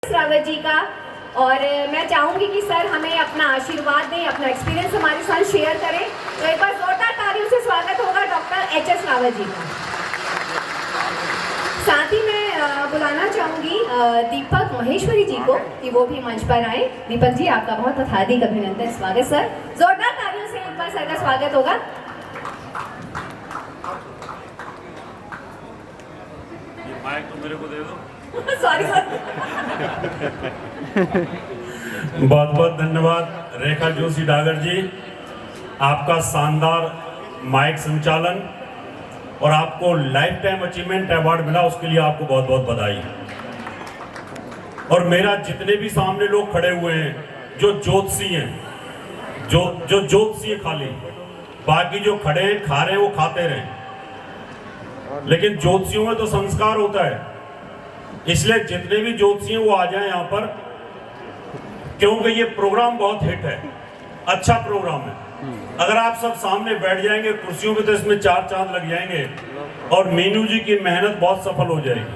रावत जी का। और मैं चाहूंगी कि सर हमें अपना आशीर्वाद दें, अपना एक्सपीरियंस हमारे साथ शेयर करें। तो एक बार जोरदार तालियों से स्वागत होगा डॉक्टर एच.एस. रावत जी का। साथ ही मैं बुलाना चाहूंगी दीपक महेश्वरी जी को कि वो भी मंच पर आए। दीपक जी, आपका बहुत बहुत हार्दिक अभिनंदन, स्वागत सर। जोरदार तालियों से एक बार सर का स्वागत होगा। माइक तो मेरे को दे दो। Sorry sir. बहुत बहुत धन्यवाद रेखा जोशी डागर जी, आपका शानदार माइक संचालन और आपको लाइफ टाइम अचीवमेंट अवार्ड मिला, उसके लिए आपको बहुत बहुत बधाई। और मेरा जितने भी सामने लोग खड़े हुए हैं जो ज्योतिषी हैं, जो ज्योतिषी है, खाली बाकी जो खड़े हैं खा रहे हैं वो खाते रहें, लेकिन ज्योतिषियों में तो संस्कार होता है। इसलिए जितने भी ज्योतिषी हैं वो आ जाएं यहाँ पर, क्योंकि ये प्रोग्राम बहुत हिट है, अच्छा प्रोग्राम है। अगर आप सब सामने बैठ जाएंगे कुर्सियों पे तो इसमें चार चांद लग जाएंगे और मीनू जी की मेहनत बहुत सफल हो जाएगी।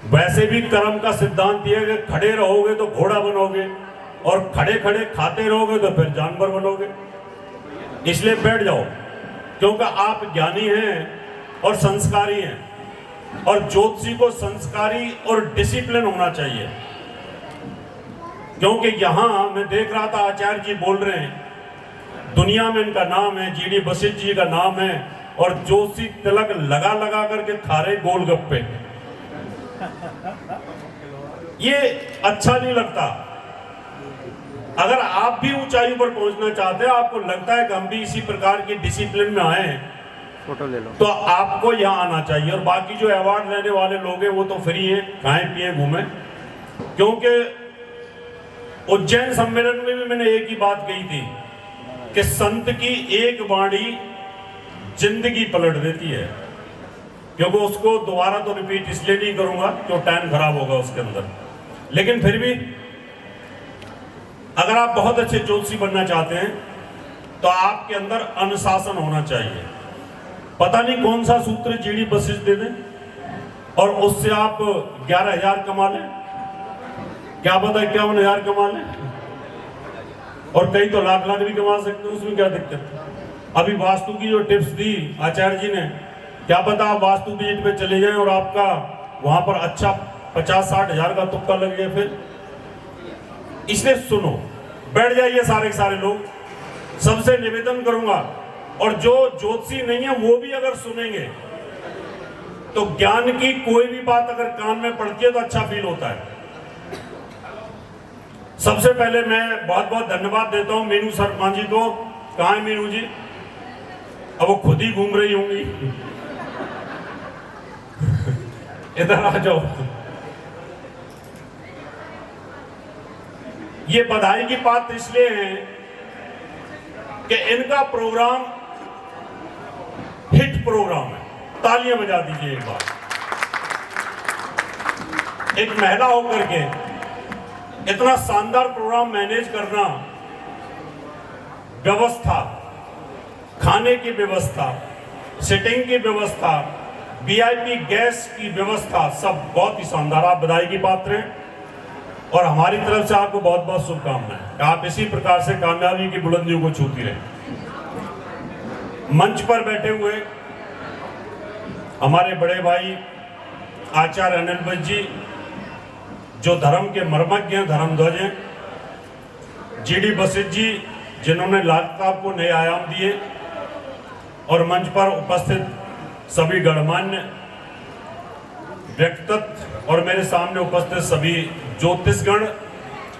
वैसे भी कर्म का सिद्धांत ये है कि खड़े रहोगे तो घोड़ा बनोगे और खड़े खड़े खाते रहोगे तो फिर जानवर बनोगे। इसलिए बैठ जाओ, क्योंकि आप ज्ञानी हैं और संस्कारी हैं, और ज्योतिषी को संस्कारी और डिसिप्लिन होना चाहिए। क्योंकि यहां मैं देख रहा था आचार्य जी बोल रहे हैं, दुनिया में इनका नाम है, जीडी वशिष्ठ जी का नाम है, और जोशी तिलक लगा लगा करके खा रहे गोलगप्पे। ये अच्छा नहीं लगता। अगर आप भी ऊंचाई पर पहुंचना चाहते हैं, आपको लगता है कि हम भी इसी प्रकार की डिसिप्लिन में आए, फोटो ले लो, तो आपको यहाँ आना चाहिए। और बाकी जो अवार्ड लेने वाले लोग हैं वो तो फ्री हैं, खाएं पिए घूमें। क्योंकि उज्जैन सम्मेलन में भी मैंने एक ही बात कही थी कि संत की एक वाणी जिंदगी पलट देती है। क्योंकि उसको दोबारा तो रिपीट इसलिए नहीं करूंगा क्यों टाइम खराब होगा उसके अंदर, लेकिन फिर भी अगर आप बहुत अच्छे ज्योतिषी बनना चाहते हैं तो आपके अंदर अनुशासन होना चाहिए। पता नहीं कौन सा सूत्र जीडी वशिष्ठ दे दें और उससे आप 11,000 कमा लें, क्या पता 51,000 कमा लें, और कई तो लाख लाख भी कमा सकते हैं, उसमें क्या दिक्कत है। अभी वास्तु की जो टिप्स दी आचार्य जी ने, क्या पता आप वास्तु विजिट पे चले जाएं और आपका वहां पर अच्छा 50-60 हजार का तुक्का लग गया। फिर इसलिए सुनो, बैठ जाइए सारे के सारे लोग, सबसे निवेदन करूंगा। और जो ज्योतिषी नहीं है वो भी अगर सुनेंगे तो ज्ञान की कोई भी बात अगर कान में पड़ती है तो अच्छा फील होता है। सबसे पहले मैं बहुत बहुत धन्यवाद देता हूं मीनू शर्मा जी को। कहां है मीनू जी? अब वो खुद ही घूम रही होंगी। इधर आ जाओ। ये बधाई की बात इसलिए है कि इनका प्रोग्राम हिट प्रोग्राम है। तालियां बजा दीजिए एक बार। एक महिला होकर के इतना शानदार प्रोग्राम मैनेज करना, व्यवस्था, खाने की व्यवस्था, सिटिंग की व्यवस्था, वीआईपी गैस की व्यवस्था, सब बहुत ही शानदार। आप बधाई की पात्र हैं और हमारी तरफ से आपको बहुत बहुत शुभकामनाएं। आप इसी प्रकार से कामयाबी की बुलंदियों को छूती रहे। मंच पर बैठे हुए हमारे बड़े भाई आचार्य अनिल भट्ट जी, जो धर्म के मर्मज्ञ हैं, धर्मध्वज हैं, जीडी वशिष्ठ जी जिन्होंने लालताब को नए आयाम दिए, और मंच पर उपस्थित सभी गणमान्य व्यक्तित्व और मेरे सामने उपस्थित सभी ज्योतिषगण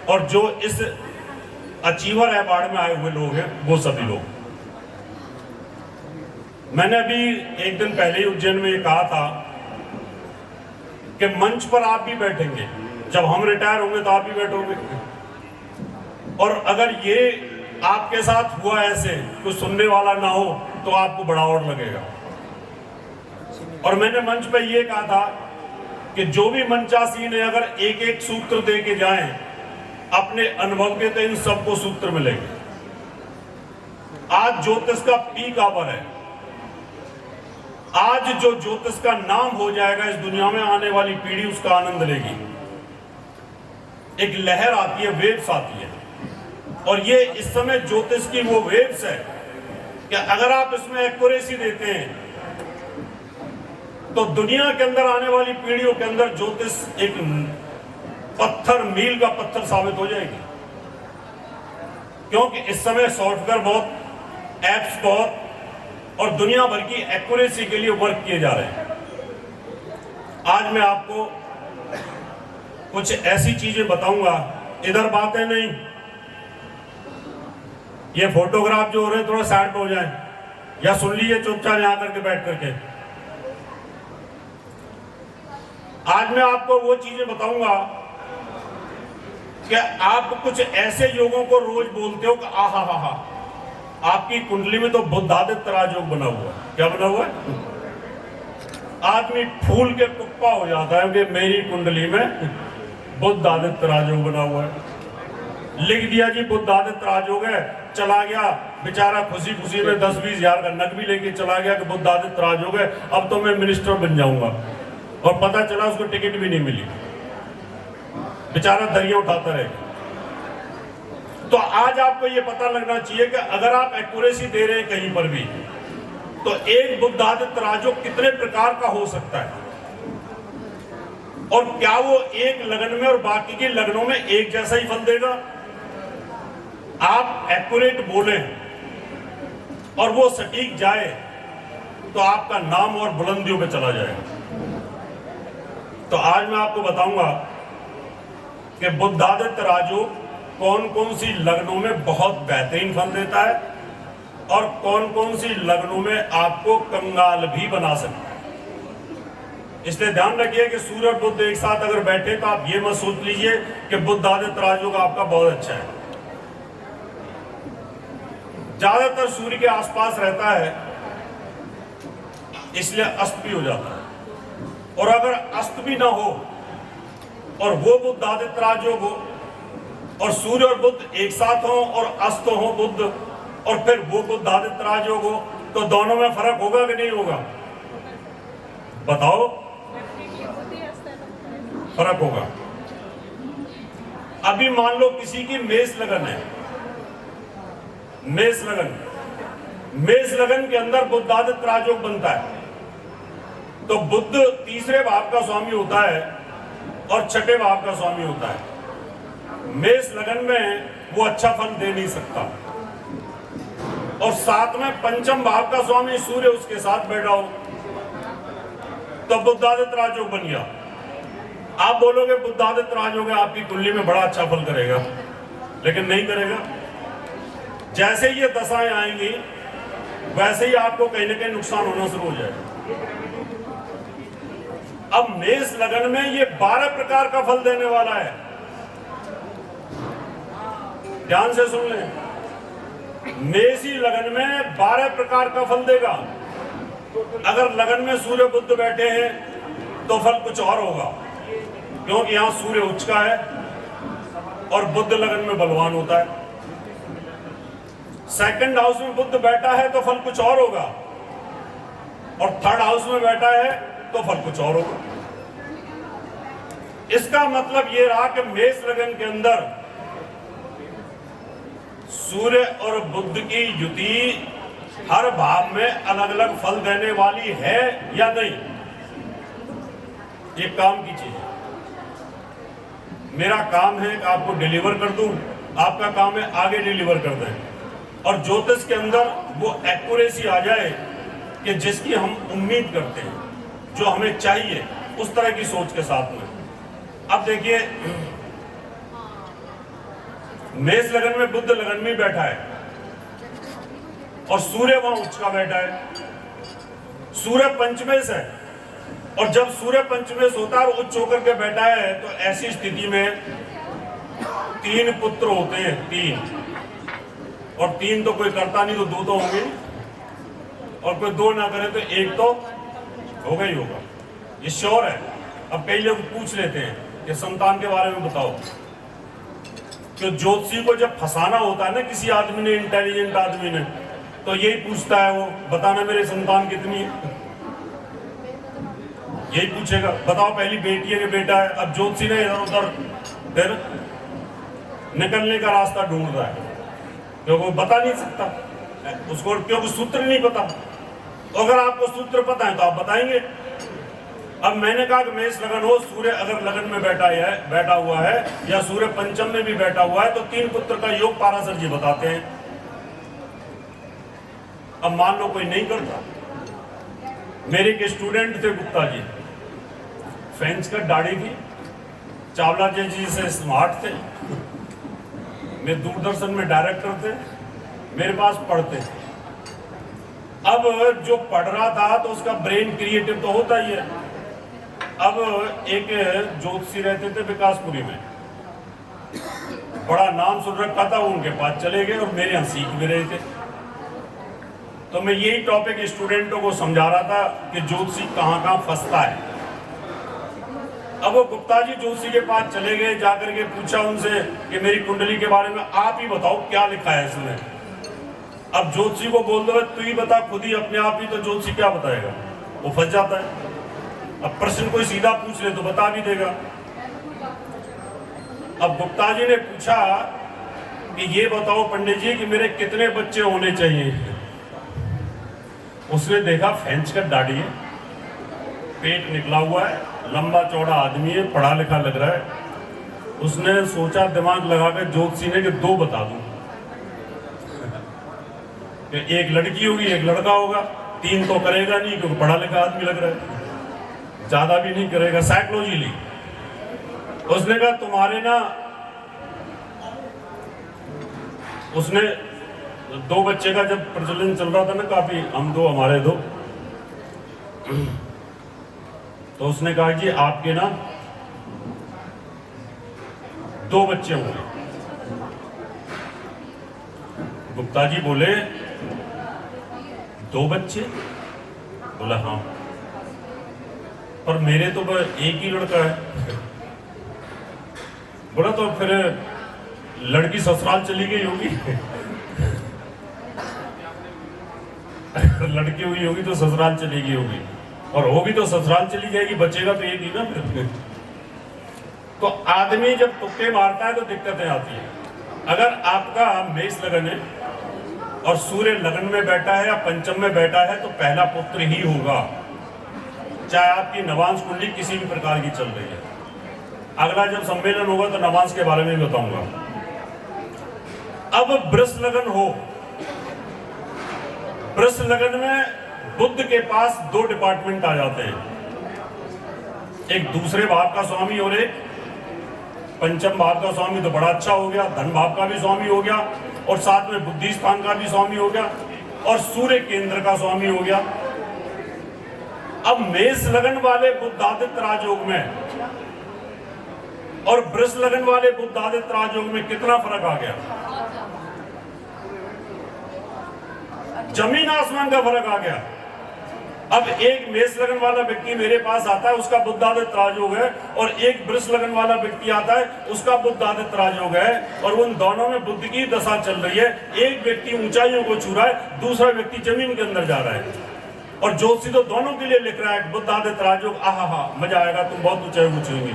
और जो इस अचीवर अवार्ड में आए हुए लोग हैं, वो सभी लोग। मैंने अभी एक दिन पहले ही उज्जैन में कहा था कि मंच पर आप भी बैठेंगे, जब हम रिटायर होंगे तो आप भी बैठोगे। और अगर ये आपके साथ हुआ ऐसे, कोई सुनने वाला ना हो, तो आपको बड़ा और लगेगा। और मैंने मंच पर यह कहा था कि जो भी मंचासीन है अगर एक एक सूत्र दे के जाएं अपने अनुभव के, तो इन सबको सूत्र मिलेंगे। आज ज्योतिष का पीक आवर है। आज जो ज्योतिष का नाम हो जाएगा इस दुनिया में, आने वाली पीढ़ी उसका आनंद लेगी। एक लहर आती है, वेव्स आती है, और ये इस समय ज्योतिष की वो वेव्स है कि अगर आप इसमें एक्यूरेसी देते हैं तो दुनिया के अंदर आने वाली पीढ़ियों के अंदर ज्योतिष एक पत्थर, मील का पत्थर साबित हो जाएगी। क्योंकि इस समय सॉफ्टवेयर बहुत, एप्स बहुत और दुनिया भर की एक्यूरेसी के लिए वर्क किए जा रहे हैं। आज मैं आपको कुछ ऐसी चीजें बताऊंगा, इधर बातें नहीं, ये फोटोग्राफ जो हो रहे हैं थोड़ा साइड पे हो जाए या सुन लीजिए चुपचाप यहां करके बैठ करके। आज मैं आपको वो चीजें बताऊंगा कि आप कुछ ऐसे योगों को रोज बोलते हो कि आहा हा हा, आपकी कुंडली में तो बुद्धादित्य राजयोग बना हुआ है। क्या बना हुआ है? आदमी फूल के कुप्पा हो जाता है कि मेरी कुंडली में बुद्धादित्य राजयोग बना हुआ है। लिख दिया जी बुद्धादित्य राजयोग है, चला गया बेचारा खुशी खुशी में 10-20 हजार का नग भी लेके चला गया कि बुद्धादित्य राजयोग है, अब तो मैं मिनिस्टर बन जाऊंगा, और पता चला उसको टिकट भी नहीं मिली, बेचारा दरिया उठाता रहेगा। तो आज आपको यह पता लगना चाहिए कि अगर आप एक्यूरेसी दे रहे हैं कहीं पर भी, तो एक बुद्धादित्य राजयोग कितने प्रकार का हो सकता है, और क्या वो एक लगन में और बाकी के लगनों में एक जैसा ही फल देगा? आप एक्यूरेट बोले और वो सटीक जाए तो आपका नाम और बुलंदियों पे चला जाएगा। तो आज मैं आपको बताऊंगा कि बुद्धादित्य राजयोग कौन कौन सी लगनों में बहुत बेहतरीन फल देता है और कौन कौन सी लगनों में आपको कंगाल भी बना सकता है। इसलिए ध्यान रखिए कि सूर्य और बुध एक साथ अगर बैठे तो आप ये मत सोच लीजिए कि बुद्धादित्य राजयोग आपका बहुत अच्छा है। ज्यादातर सूर्य के आसपास रहता है, इसलिए अस्त भी हो जाता है। और अगर अस्त भी ना हो और वो बुद्धादित्य राजयोग हो और सूर्य और बुध एक साथ हो और अस्त हो बुध और फिर वो बुद्धादित्य राजयोग हो, तो दोनों में फर्क होगा कि नहीं होगा? बताओ, फर्क होगा। अभी मान लो किसी की मेष लगन है, मेष लगन के अंदर बुद्धादित्य राजयोग बनता है, तो बुध तीसरे भाव का स्वामी होता है और छठे भाव का स्वामी होता है। मेष लगन में वो अच्छा फल दे नहीं सकता, और साथ में पंचम भाव का स्वामी सूर्य उसके साथ बैठा हो तो बुद्धादित्य राजयोग बन गया। आप बोलोगे बुद्धादित्य राजयोग है, आपकी कुंडली में बड़ा अच्छा फल करेगा, लेकिन नहीं करेगा। जैसे ये दशाएं आएंगी वैसे ही आपको कहीं ना कहीं नुकसान होना शुरू हो जाएगा। अब मेष लगन में ये 12 प्रकार का फल देने वाला है, ध्यान से सुन लें। मेषी लगन में 12 प्रकार का फल देगा। अगर लगन में सूर्य बुध बैठे हैं तो फल कुछ और होगा, क्योंकि यहां सूर्य उच्च का है और बुध लगन में बलवान होता है। सेकंड हाउस में बुध बैठा है तो फल कुछ और होगा, और थर्ड हाउस में बैठा है तो फल कुछ और होगा। इसका मतलब यह रहा कि मेष लगन के अंदर सूर्य और बुध की युति हर भाव में अलग अलग फल देने वाली है या नहीं? ये काम की चीज है। मेरा काम है कि आपको डिलीवर कर दूं, आपका काम है आगे डिलीवर कर दें, और ज्योतिष के अंदर वो एक्यूरेसी आ जाए कि जिसकी हम उम्मीद करते हैं, जो हमें चाहिए, उस तरह की सोच के साथ में। अब देखिए, मेष लगन में बुध लगन में बैठा है और सूर्य वहां उच्च का बैठा है। सूर्य पंचमेश है, और जब सूर्य पंचमेश होता है और उच्च होकर के बैठा है तो ऐसी स्थिति में 3 पुत्र होते हैं, 3, और 3 तो कोई करता नहीं तो 2 तो होंगे, और कोई 2 ना करे तो 1 तो होगा ही होगा, ये श्योर है। अब कई लोग पूछ लेते हैं कि संतान के बारे में बताओ, कि ज्योतिषी को जब फंसाना होता है ना किसी आदमी ने, इंटेलिजेंट आदमी ने, तो यही पूछता है वो, बताना मेरे संतान कितनी है, यही पूछेगा। बताओ पहली बेटी है कि बेटा है? अब ज्योतिषी ने इधर उधर फिर निकलने का रास्ता ढूंढ रहा है, क्योंकि वो बता नहीं सकता उसको, क्योंकि सूत्र नहीं पता। तो अगर आपको सूत्र पता है तो आप बताएंगे। अब मैंने कहा कि मेष लगन हो, सूर्य अगर लगन में बैठा हुआ है या सूर्य पंचम में भी बैठा हुआ है तो 3 पुत्र का योग पाराशर जी बताते हैं। अब मान लो कोई नहीं करता। मेरे एक स्टूडेंट थे गुप्ता जी, फेंच कर दाढ़ी थी, चावला जी से स्मार्ट थे, मैं दूरदर्शन में डायरेक्टर थे, मेरे पास पढ़ते थे। अब जो पढ़ रहा था तो उसका ब्रेन क्रिएटिव तो होता ही है। अब एक ज्योतिषी रहते थे विकासपुरी में, बड़ा नाम सुन रखा था, उनके पास चले गए और मेरे यहाँ सीख भी रहे थे। तो मैं यही टॉपिक स्टूडेंटों को समझा रहा था कि ज्योतिषी कहाँ कहाँ फंसता है। अब वो गुप्ता जी ज्योतिषी के पास चले गए, जाकर के पूछा उनसे कि मेरी कुंडली के बारे में आप ही बताओ क्या लिखा है इसमें। अब ज्योतिषी को बोल दो तू ही बता खुद ही अपने आप ही, तो ज्योतिषी क्या बताएगा, वो फंस जाता है। अब प्रश्न कोई सीधा पूछ ले तो बता भी देगा। अब गुप्ता जी ने पूछा कि ये बताओ पंडित जी कि मेरे कितने बच्चे होने चाहिए। उसने देखा फेंच कर दाढ़ी है, पेट निकला हुआ है, लंबा चौड़ा आदमी है, पढ़ा लिखा लग रहा है। उसने सोचा दिमाग लगाकर ज्योतिषी ने कि 2 बता दूं, एक लड़की होगी एक लड़का होगा, 3 तो करेगा नहीं क्योंकि पढ़ा लिखा आदमी लग रहा है, ज्यादा भी नहीं करेगा। साइकोलॉजी ली। उसने कहा तुम्हारे ना, उसने 2 बच्चे का जब प्रचलन चल रहा था ना काफी, हम 2 हमारे 2, तो उसने कहा जी आपके ना 2 बच्चे होंगे। गुप्ता जी बोले 2 बच्चे? बोला हाँ। पर मेरे तो बस एक ही लड़का है। बोला तो फिर लड़की ससुराल चली गई होगी। लड़की हुई होगी तो ससुराल चली गई होगी, और होगी तो ससुराल चली जाएगी, बचेगा तो एक ही ना फिर। तो आदमी जब तुक्के मारता है तो दिक्कतें आती है। अगर आपका मेष लगन है और सूर्य लगन में बैठा है या पंचम में बैठा है तो पहला पुत्र ही होगा, चाहे आपकी नवांश कुंडली किसी भी प्रकार की चल रही है। अगला जब सम्मेलन होगा तो नवांश के बारे में भी बताऊंगा। अब वृष लगन हो, वृष लगन में बुध के पास 2 डिपार्टमेंट आ जाते हैं, एक दूसरे भाव का स्वामी और एक पंचम भाव का स्वामी। तो बड़ा अच्छा हो गया, धन भाव का भी स्वामी हो गया और साथ में बुद्धि स्थान का भी स्वामी हो गया और सूर्य केंद्र का स्वामी हो गया। अब मेष लगन वाले बुद्धादित्य राजयोग में और वृष लगन वाले बुद्धादित्य राजयोग में कितना फर्क आ गया? जमीन आसमान का फर्क आ गया। अब एक मेष लगन वाला व्यक्ति मेरे पास आता है, उसका बुद्धादित्य राजयोग है, और एक वृष लगन वाला व्यक्ति आता है, उसका बुद्धादित्य राजयोग है, और उन दोनों में बुद्ध की दशा चल रही है। एक व्यक्ति ऊंचाइयों को छू रहा है, दूसरा व्यक्ति जमीन के अंदर जा रहा है। और ज्योतिषी तो दोनों के लिए लिख रहा है बुद्धादित्य राजयोग, आहा मजा आएगा, तुम बहुत ऊंचाई ऊंची।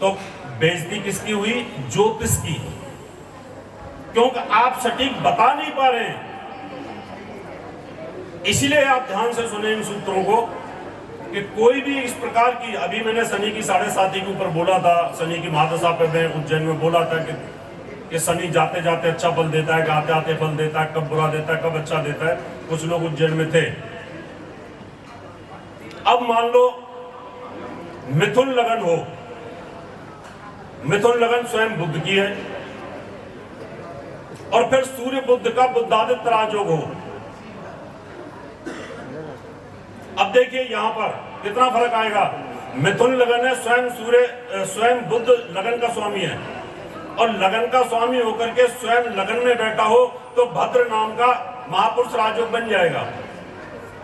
तो बेइज्जती किसकी हुई? ज्योतिष की, क्योंकि आप सटीक बता नहीं पा रहे हैं। इसलिए आप ध्यान से सुने इन सूत्रों को कि कोई भी इस प्रकार की, अभी मैंने शनि की 7.5 के ऊपर बोला था, शनि की महादशा पे मैं उज्जैन में बोला था कि शनि जाते जाते अच्छा फल देता है, आते आते फल देता है, कब बुरा देता है, कब अच्छा देता है। कुछ लोग उज्जैन में थे। अब मान लो मिथुन लगन हो, मिथुन लगन स्वयं बुध की है, और फिर सूर्य बुध का बुद्धादित्य राजयोग हो। अब देखिए यहां पर कितना फर्क आएगा। मिथुन लगन है, स्वयं सूर्य, स्वयं बुध लगन का स्वामी है, और लगन का स्वामी होकर के स्वयं लगन में बैठा हो तो भद्र नाम का महापुरुष राजयोग बन जाएगा।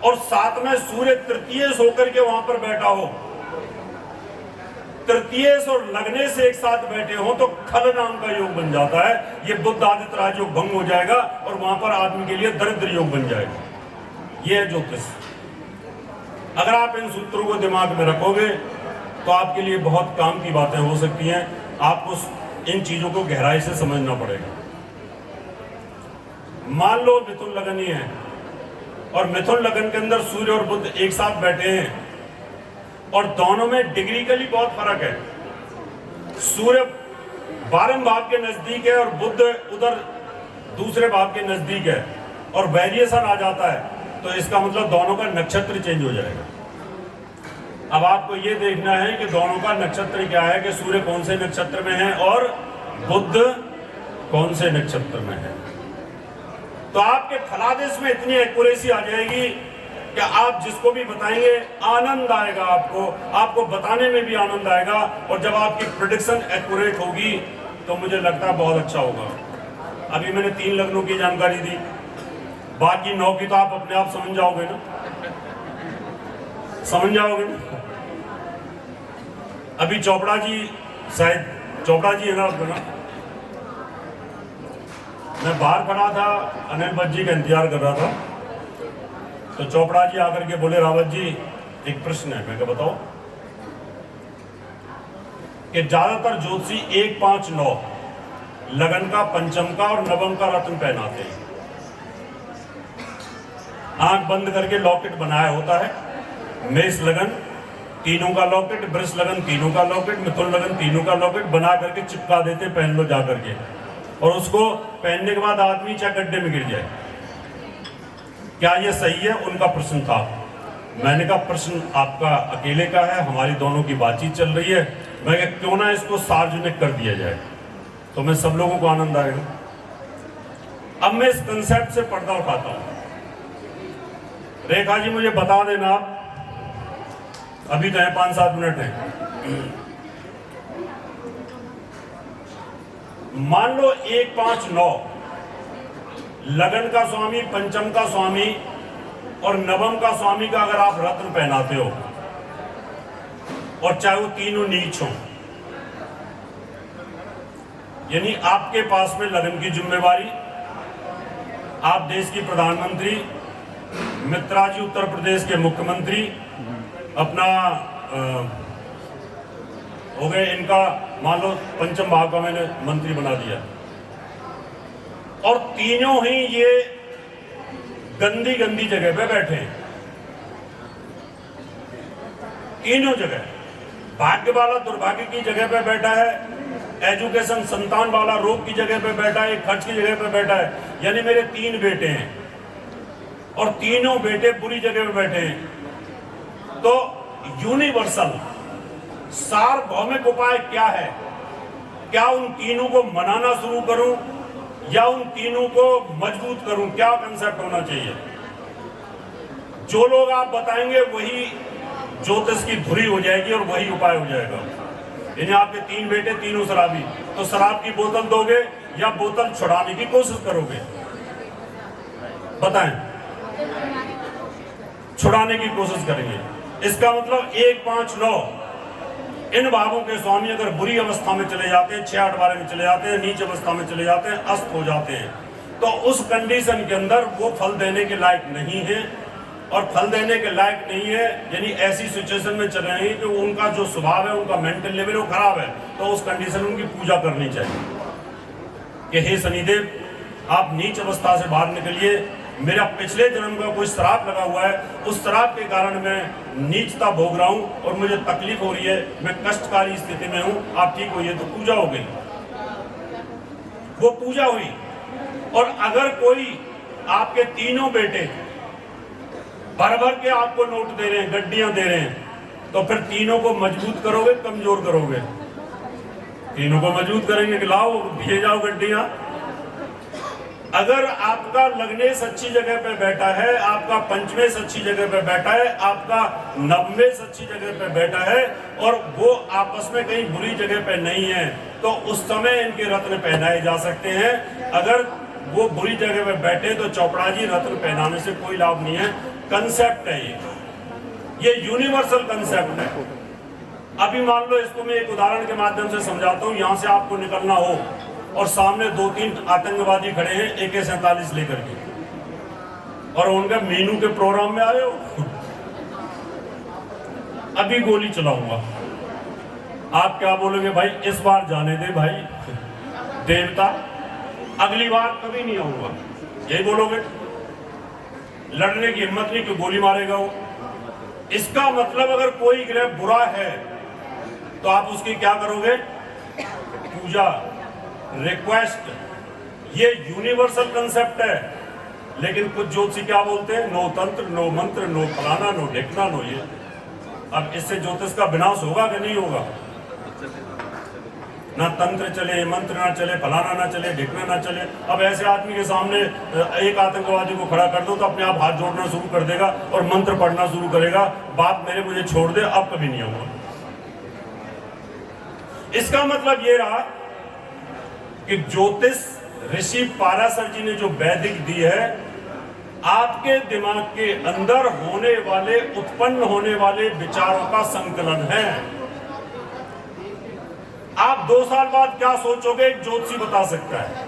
और साथ में सूर्य तृतीयेश होकर के वहां पर बैठा हो, तृतीयेश और लगने से एक साथ बैठे हो तो खल नाम का योग बन जाता है। ये बुद्ध आदित्य राजयोग भंग हो जाएगा और वहां पर आदमी के लिए दरिद्र योग बन जाएगा। यह है ज्योतिष। अगर आप इन सूत्रों को दिमाग में रखोगे तो आपके लिए बहुत काम की बातें हो सकती हैं। आपको इन चीजों को गहराई से समझना पड़ेगा। मान लो मिथुन लगन ही है और मिथुन लगन के अंदर सूर्य और बुध एक साथ बैठे हैं और दोनों में डिग्रीकली बहुत फर्क है। सूर्य 12वें भाव के नजदीक है और बुध उधर दूसरे भाव के नजदीक है और वेरिएशन आ जाता है, तो इसका मतलब दोनों का नक्षत्र चेंज हो जाएगा। अब आपको ये देखना है कि दोनों का नक्षत्र क्या है, कि सूर्य कौन से नक्षत्र में है और बुध कौन से नक्षत्र में है। तो आपके फलादेश में इतनी एक्यूरेसी आ जाएगी कि आप जिसको भी बताएंगे आनंद आएगा, आपको बताने में भी आनंद आएगा। और जब आपकी प्रेडिक्शन एक्यूरेट होगी तो मुझे लगता है बहुत अच्छा होगा। अभी मैंने 3 लग्नों की जानकारी दी, बाकी 9 की तो आप अपने आप समझ जाओगे ना, समझ जाओगे ना। अभी चोपड़ा जी, शायद चोपड़ा जी है ना आपको ना, मैं बाहर खड़ा था, अनिल भट्ट जी का इंतजार कर रहा था, तो चोपड़ा जी आकर के बोले रावत जी एक प्रश्न है। मैं क्या बताओ? कि ज्यादातर ज्योतिषी 1, 5, 9 लगन का, पंचम का और नवम का रत्न पहनाते हैं। आंख बंद करके लॉकेट बनाया होता है, मेष लगन तीनों का लॉकेट, वृष लगन तीनों का लॉकेट, मिथुन लगन तीनों का लॉकेट बना करके चिपका देते, पहन लो जा करके। और उसको पहनने के बाद आदमी चाहे गड्ढे में गिर जाए। क्या ये सही है? उनका प्रश्न था। मैंने कहा प्रश्न आपका अकेले का है, हमारी दोनों की बातचीत चल रही है। मैं कहा क्यों ना इसको सार्वजनिक कर दिया जाए, तो मैं सब लोगों को आनंद आएगा। अब मैं इस कंसेप्ट से पर्दा उठाता हूं। रेखा जी मुझे बता देना आप, अभी तो है 5-7 मिनट है। मान लो 1, 5, 9 लगन का स्वामी, पंचम का स्वामी और नवम का स्वामी का अगर आप रत्न पहनाते हो और चाहे वो तीनों नीच हो, यानी आपके पास में लगन की जिम्मेवारी, आप देश की प्रधानमंत्री, मित्रा जी उत्तर प्रदेश के मुख्यमंत्री, अपना हो गए इनका मान लो पंचम भाव का मैंने मंत्री बना दिया, और तीनों ही ये गंदी गंदी जगह पे बैठे हैं। तीनों जगह, भाग्य वाला दुर्भाग्य की जगह पे बैठा है, एजुकेशन संतान वाला रोग की जगह पे बैठा है, खर्च की जगह पे बैठा है। यानी मेरे 3 बेटे हैं और तीनों बेटे बुरी जगह पे बैठे हैं। तो यूनिवर्सल सार्वभौमिक उपाय क्या है? क्या उन तीनों को मनाना शुरू करूं या उन तीनों को मजबूत करूं? क्या कंसेप्ट होना चाहिए? जो लोग आप बताएंगे वही ज्योतिष की धुरी हो जाएगी और वही उपाय हो जाएगा। यानी आपके 3 बेटे तीनों शराबी, तो शराब की बोतल दोगे या बोतल छुड़ाने की कोशिश करोगे? बताएं। छुड़ाने की कोशिश करेंगे। इसका मतलब 1, 5, 9 इन भावों के स्वामी अगर बुरी अवस्था में चले जाते हैं, 6, 8, 12 में चले जाते हैं, नीच अवस्था में चले जाते हैं, अस्त हो जाते हैं, तो उस कंडीशन के अंदर वो फल देने के लायक नहीं है। और फल देने के लायक नहीं है यानी ऐसी सिचुएशन में चल रहे हैं कि उनका जो स्वभाव है, उनका मेंटल लेवल वो खराब है, तो उस कंडीशन में उनकी पूजा करनी चाहिए कि हे शनिदेव आप नीच अवस्था से बाहर निकलिए, मेरा पिछले जन्म का कोई श्राप लगा हुआ है, उस श्राप के कारण मैं नीचता भोग रहा हूं और मुझे तकलीफ हो रही है, मैं कष्टकारी स्थिति में हूं, आप ठीक होइए। तो पूजा हो गई, वो पूजा हुई। और अगर कोई आपके तीनों बेटे भर भर के आपको नोट दे रहे हैं, गड्डियां दे रहे हैं, तो फिर तीनों को मजबूत करोगे, कमजोर करोगे? तीनों को मजबूत करेंगे कि लाओ दिए जाओ गड्डियां। अगर आपका लग्नेश अच्छी जगह पे बैठा है, आपका पंचमेश अच्छी जगह पे बैठा है, आपका नवमेश अच्छी जगह पे बैठा है और वो आपस में कहीं बुरी जगह पे नहीं है, तो उस समय इनके रत्न पहनाए जा सकते हैं। अगर वो बुरी जगह पे बैठे तो चोपड़ा जी रत्न पहनाने से कोई लाभ नहीं है। कंसेप्ट है ये यूनिवर्सल कंसेप्ट है। अभी मान लो इसको मैं एक उदाहरण के माध्यम से समझाता हूँ। यहां से आपको निकलना हो और सामने 2-3 आतंकवादी खड़े हैं AK-47 लेकर के, और उनका मीनू के प्रोग्राम में आए हो, अभी गोली चलाऊंगा, आप क्या बोलोगे, भाई इस बार जाने दे भाई देवता, अगली बार कभी नहीं आऊंगा, यही बोलोगे। लड़ने की हिम्मत नहीं, क्यों गोली मारेगा वो। इसका मतलब अगर कोई ग्रह बुरा है तो आप उसकी क्या करोगे, पूजा, रिक्वेस्ट। ये यूनिवर्सल कंसेप्ट है। लेकिन कुछ ज्योतिषी क्या बोलते हैं, नो तंत्र, नो मंत्र, नो फलाना, नो ढिकना, नो ये। अब इससे ज्योतिष का विनाश होगा कि नहीं होगा। ना तंत्र चले, मंत्र ना चले, फलाना ना चले, ढिकना ना चले। अब ऐसे आदमी के सामने एक आतंकवादी को खड़ा कर दो तो अपने आप हाथ जोड़ना शुरू कर देगा और मंत्र पढ़ना शुरू करेगा, बाप मेरे मुझे छोड़ दे, अब कभी नहीं आऊंगा। इसका मतलब ये रहा कि ज्योतिष ऋषि पाराशर जी ने जो वैदिक दी है, आपके दिमाग के अंदर होने वाले, उत्पन्न होने वाले विचारों का संकलन है। आप 2 साल बाद क्या सोचोगे, एक ज्योतिषी बता सकता है,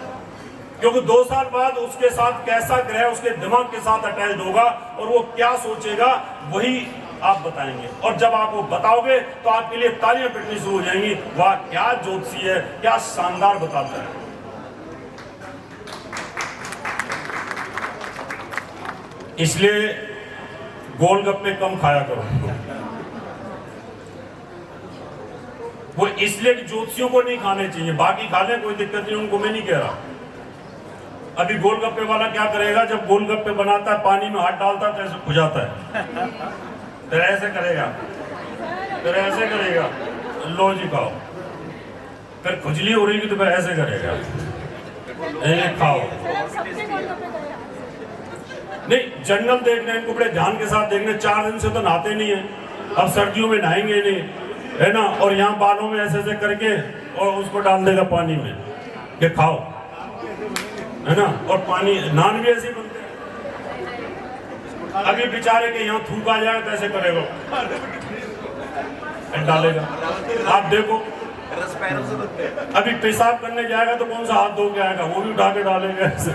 क्योंकि 2 साल बाद उसके साथ कैसा ग्रह उसके दिमाग के साथ अटैच होगा और वो क्या सोचेगा वही आप बताएंगे। और जब आप वो बताओगे तो आपके लिए तालियां पिटनी शुरू हो जाएंगी, वाह क्या ज्योतिषी है, क्या शानदार बताता है। इसलिए गोलगप्पे कम खाया करो। वो इसलिए कि ज्योतिषियों को नहीं खाने चाहिए, बाकी खा लें कोई दिक्कत नहीं, उनको मैं नहीं कह रहा। अभी गोलगप्पे वाला क्या करेगा, जब गोलगप्पे बनाता है पानी में हाथ डालता है तो ऐसे खुजाता है, फिर ऐसे करेगा, फिर ऐसे करेगा, लो जी खाओ, फिर खुजली हो रही तो फिर ऐसे करेगा, खाओ। नहीं, जंगल देखने, इनको बड़े ध्यान के साथ देखने। 4 दिन से तो नहाते नहीं है, अब सर्दियों में नहाएंगे नहीं, है ना। और यहाँ बालों में ऐसे ऐसे करके और उसको डाल देगा पानी में कि खाओ, है ना। और पानी, नान भी ऐसे बनते हैं। अभी बेचारे के यहाँ थूक आ जाए तो ऐसे करेगा, डालेगा। आप देखो, अभी पेशाब करने जाएगा तो कौन सा हाथ धो के आएगा, वो भी उठा के डालेगा ऐसे।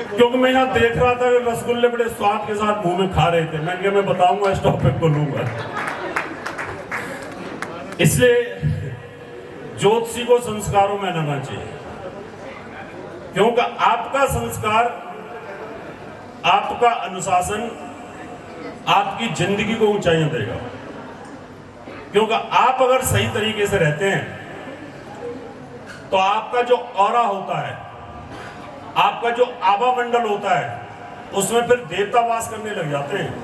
क्योंकि मैं यहाँ देख रहा था कि रसगुल्ले बड़े स्वाद के साथ मुंह में खा रहे थे, मैंने कहा मैं बताऊंगा, इस टॉपिक को लूंगा। इसलिए ज्योतिषी को संस्कारों में लाना चाहिए, क्योंकि आपका संस्कार, आपका अनुशासन आपकी जिंदगी को ऊंचाइयां देगा। क्योंकि आप अगर सही तरीके से रहते हैं तो आपका जो ऑरा होता है, आपका जो आभा मंडल होता है, उसमें फिर देवता वास करने लग जाते हैं।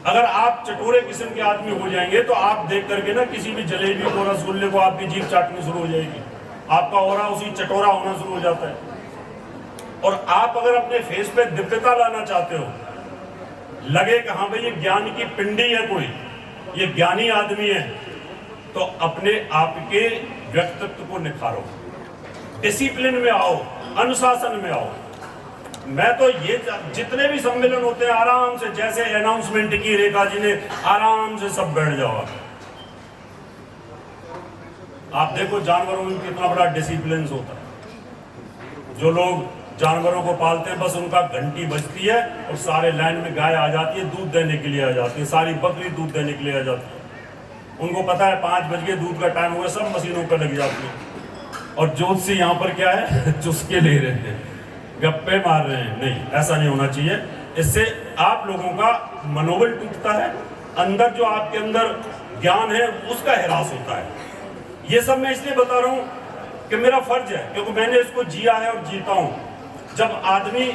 अगर आप चटोरे किस्म के आदमी हो जाएंगे तो आप देख करके ना किसी भी जलेबी को, रसगुल्ले को आपकी जीभ चाटनी शुरू हो जाएगी, आपका ऑरा उसी चटोरा होना शुरू हो जाता है। और आप अगर अपने फेस पे दिव्यता लाना चाहते हो, लगे कि हाँ भाई ये ज्ञान की पिंडी है, कोई ये ज्ञानी आदमी है, तो अपने आप के व्यक्तित्व को निखारो, डिसिप्लिन में आओ, अनुशासन में आओ। मैं तो ये जितने भी सम्मेलन होते हैं आराम से, जैसे अनाउंसमेंट की रेखा जी ने, आराम से सब बैठ जाओ। आप देखो जानवरों में कितना बड़ा डिसिप्लिन होता है। जो लोग जानवरों को पालते हैं, बस उनका घंटी बजती है और सारे लाइन में गाय आ जाती है, दूध देने के लिए आ जाती है, सारी बकरी दूध देने के लिए आ जाती है। उनको पता है 5 बज के दूध का टाइम हुआ, सब मशीनों पर लग जाती है। और ज्योतिषी यहाँ पर क्या है, चुस्के ले रहे हैं, गप्पे मार रहे हैं। नहीं, ऐसा नहीं होना चाहिए। इससे आप लोगों का मनोबल टूटता है, अंदर जो आपके अंदर ज्ञान है उसका ह्रास होता है। ये सब मैं इसलिए बता रहा हूँ कि मेरा फर्ज है, क्योंकि मैंने इसको जिया है और जीता हूँ। जब आदमी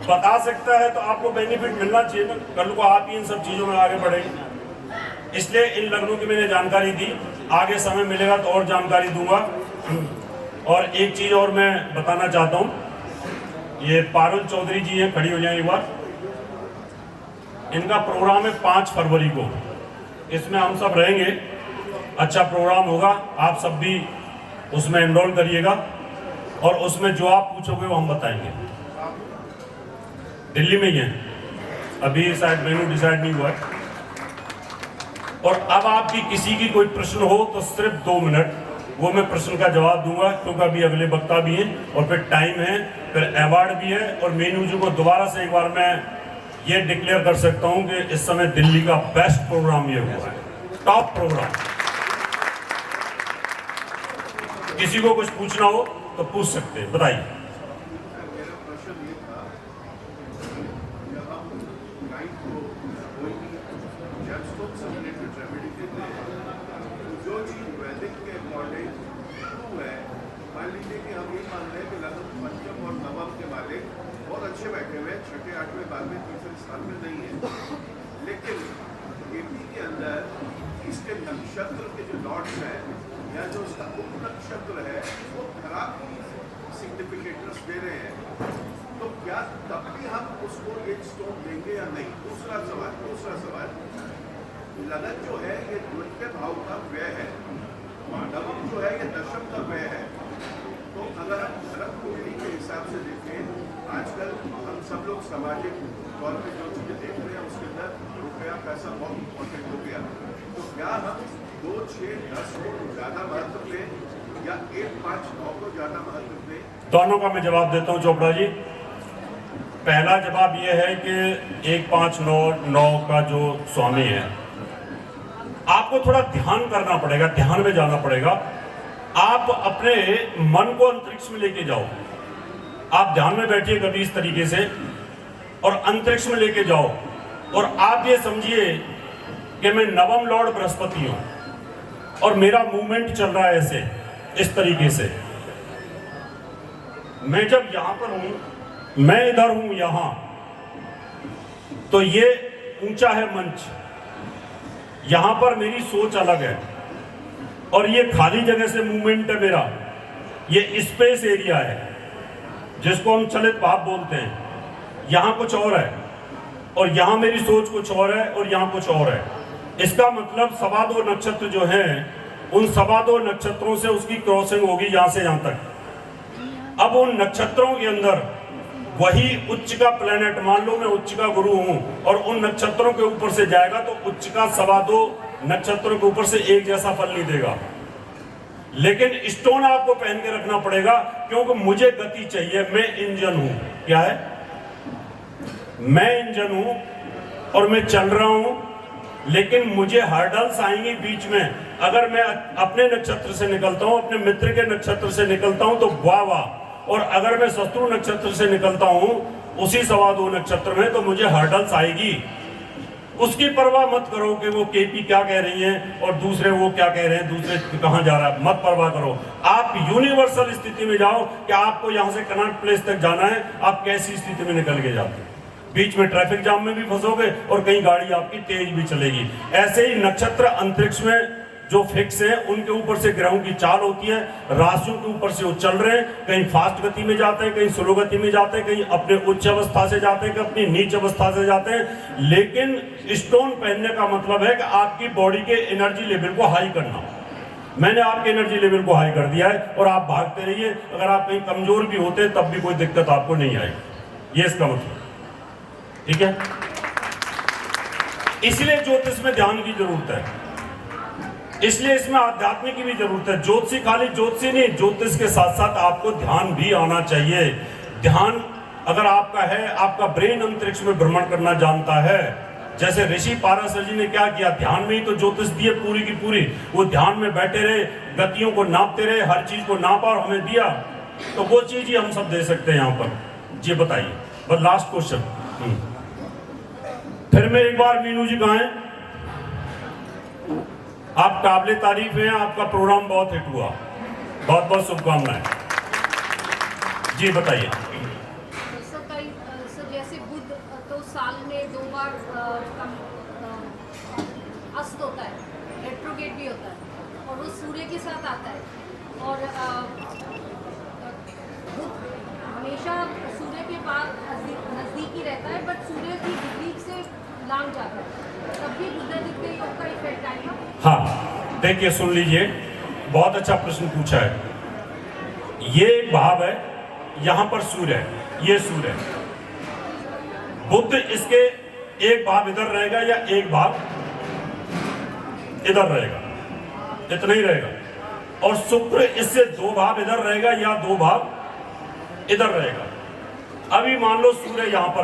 बता सकता है तो आपको बेनिफिट मिलना चाहिए ना, कल को आप ही इन सब चीज़ों में आगे बढ़ेंगे। इसलिए इन लग्नों की मैंने जानकारी दी, आगे समय मिलेगा तो और जानकारी दूंगा। और एक चीज़ और मैं बताना चाहता हूँ, ये पारुल चौधरी जी हैं, खड़ी हो जाए एक बार। इनका प्रोग्राम है 5 फरवरी को, इसमें हम सब रहेंगे, अच्छा प्रोग्राम होगा। आप सब भी उसमें एनरोल करिएगा और उसमें जो आप पूछोगे वो हम बताएंगे। दिल्ली में ही है, अभी शायद मेनू डिसाइड नहीं हुआ है। और अब आपकी किसी की कोई प्रश्न हो तो सिर्फ 2 मिनट, वो मैं प्रश्न का जवाब दूंगा, क्योंकि अभी अगले वक्ता भी हैं और फिर टाइम है, फिर अवार्ड भी है। और मीनू जी को दोबारा से एक बार मैं ये डिक्लेयर कर सकता हूं कि इस समय दिल्ली का बेस्ट प्रोग्राम ये हुआ है, टॉप प्रोग्राम। किसी को कुछ पूछना हो तो पूछ सकते हैं, बताइए। बहुत अच्छे बैठे हुए, छठे आठवें बारहवें तीसरे स्थान में नहीं है, लेकिन एपी के अंदर इसके नक्षत्र के जो लॉर्ड्स हैं या जो उसका उप नक्षत्र है वो खराब सिग्निफिकेटर्स दे रहे हैं, तो क्या तब भी हम उसको एक स्टोन देंगे या नहीं? दूसरा सवाल, लगन जो है ये द्वितीय भाव का व्यय है, नवम जो है ये दशम का व्यय है। तो अगर हम धर्म कुंडली के हिसाब से देखें, आजकल हम सब लोग सामाजिक तौर पे जो चीज़ें देख रहे हैं उसके अंदर रुपया पैसा बहुत इम्पोर्टेंट हो गया। तो क्या हम 2, 6, 10 को ज़्यादा महत्व दें या 1, 5, 9 को ज़्यादा महत्व दें? दोनों का मैं जवाब देता हूं चोपड़ा जी। पहला जवाब यह है कि 1, 5, 9 का जो स्वामी है, आपको थोड़ा ध्यान करना पड़ेगा, ध्यान में जाना पड़ेगा। आप अपने मन को अंतरिक्ष में लेके जाओ, आप ध्यान में बैठिए कभी इस तरीके से और अंतरिक्ष में लेके जाओ, और आप ये समझिए कि मैं नवम लॉर्ड बृहस्पति हूं और मेरा मूवमेंट चल रहा है ऐसे इस तरीके से। मैं जब यहां पर हूं, मैं इधर हूं यहां, तो ये ऊंचा है मंच, यहां पर मेरी सोच अलग है और ये खाली जगह से मूवमेंट है मेरा, ये स्पेस एरिया है जिसको हम चलित भाव बोलते हैं। यहां कुछ और है और यहां मेरी सोच कुछ और है और यहां कुछ और है। इसका मतलब 2.25 नक्षत्र जो हैं, उन 2.25 नक्षत्रों से उसकी क्रॉसिंग होगी यहां से यहां तक। अब उन नक्षत्रों के अंदर वही उच्च का प्लेनेट, मान लो मैं उच्च का गुरु हूं और उन नक्षत्रों के ऊपर से जाएगा तो उच्च का 2.25 नक्षत्रों के ऊपर से एक जैसा फल नहीं देगा। लेकिन स्टोन आपको पहन के रखना पड़ेगा, क्योंकि मुझे गति चाहिए। मैं इंजन हूं। क्या है? मैं इंजन हूं और मैं चल रहा हूं, लेकिन मुझे हर्डल्स आएंगे बीच में। अगर मैं अपने नक्षत्र से निकलता हूं, अपने मित्र के नक्षत्र से निकलता हूं तो वाह वाह, और अगर मैं शत्रु नक्षत्र से निकलता हूं उसी 2.25 नक्षत्र में, तो मुझे हर्डल्स आएगी। उसकी परवाह मत करो कि वो केपी क्या कह रही है और दूसरे वो क्या कह रहे हैं, दूसरे कहां जा रहा है, मत परवाह करो। आप यूनिवर्सल स्थिति में जाओ कि आपको यहां से कनॉट प्लेस तक जाना है, आप कैसी स्थिति में निकल के जाते हैं। बीच में ट्रैफिक जाम में भी फंसोगे और कहीं गाड़ी आपकी तेज भी चलेगी। ऐसे ही नक्षत्र अंतरिक्ष में जो फिक्स है, उनके ऊपर से ग्रहों की चाल होती है, राशियों के ऊपर से वो चल रहे हैं, कहीं फास्ट गति में जाते हैं, कहीं स्लो गति में जाते हैं, कहीं अपने उच्च अवस्था से जाते हैं, कहीं अपनी नीच अवस्था से जाते हैं। लेकिन स्टोन पहनने का मतलब है कि आपकी बॉडी के एनर्जी लेवल को हाई करना। मैंने आपके एनर्जी लेवल को हाई कर दिया है और आप भागते रहिए। अगर आप कहीं कमजोर भी होते तब भी कोई दिक्कत आपको नहीं आएगी, ये इसका मतलब। ठीक है, इसलिए ज्योतिष में ध्यान की जरूरत है, इसलिए इसमें आध्यात्मिक की भी जरूरत है। ज्योतिषी खाली ज्योतिषी नहीं, ज्योतिष के साथ साथ आपको ध्यान भी आना चाहिए। ध्यान अगर आपका है, आपका ब्रेन अंतरिक्ष में भ्रमण करना जानता है, जैसे ऋषि पाराशर जी ने क्या किया, ध्यान में ही तो ज्योतिष दिए पूरी की पूरी। वो ध्यान में बैठे रहे, गतियों को नापते रहे, हर चीज को नापा और हमें दिया। तो वो चीज ही हम सब दे सकते हैं यहाँ पर। जी बताइए, बस लास्ट क्वेश्चन। फिर मैं एक बार, मीनू जी कहाँ हैं? आप काबिले तारीफ हैं, आपका प्रोग्राम बहुत हिट हुआ, बहुत बहुत शुभकामनाएं। जी बताइए। सर जैसे बुध तो साल में 2 बार अस्त होता है, रेट्रोगेट भी होता है, और वो सूर्य के साथ आता है। और बुध हमेशा सूर्य के पास नज़दीक ही रहता है, बट सूर्य की डिग्री से लांग जाता है, तब भी बुधादित्य योग का इफेक्ट आएगा। हाँ देखिए, सुन लीजिए, बहुत अच्छा प्रश्न पूछा है। ये एक भाव है, यहां पर सूर्य है, ये सूर्य है। बुध इसके एक भाव इधर रहेगा या एक भाव इधर रहेगा, इतना ही रहेगा। और शुक्र इससे 2 भाव इधर रहेगा या 2 भाव इधर रहेगा। अभी मान लो सूर्य यहां पर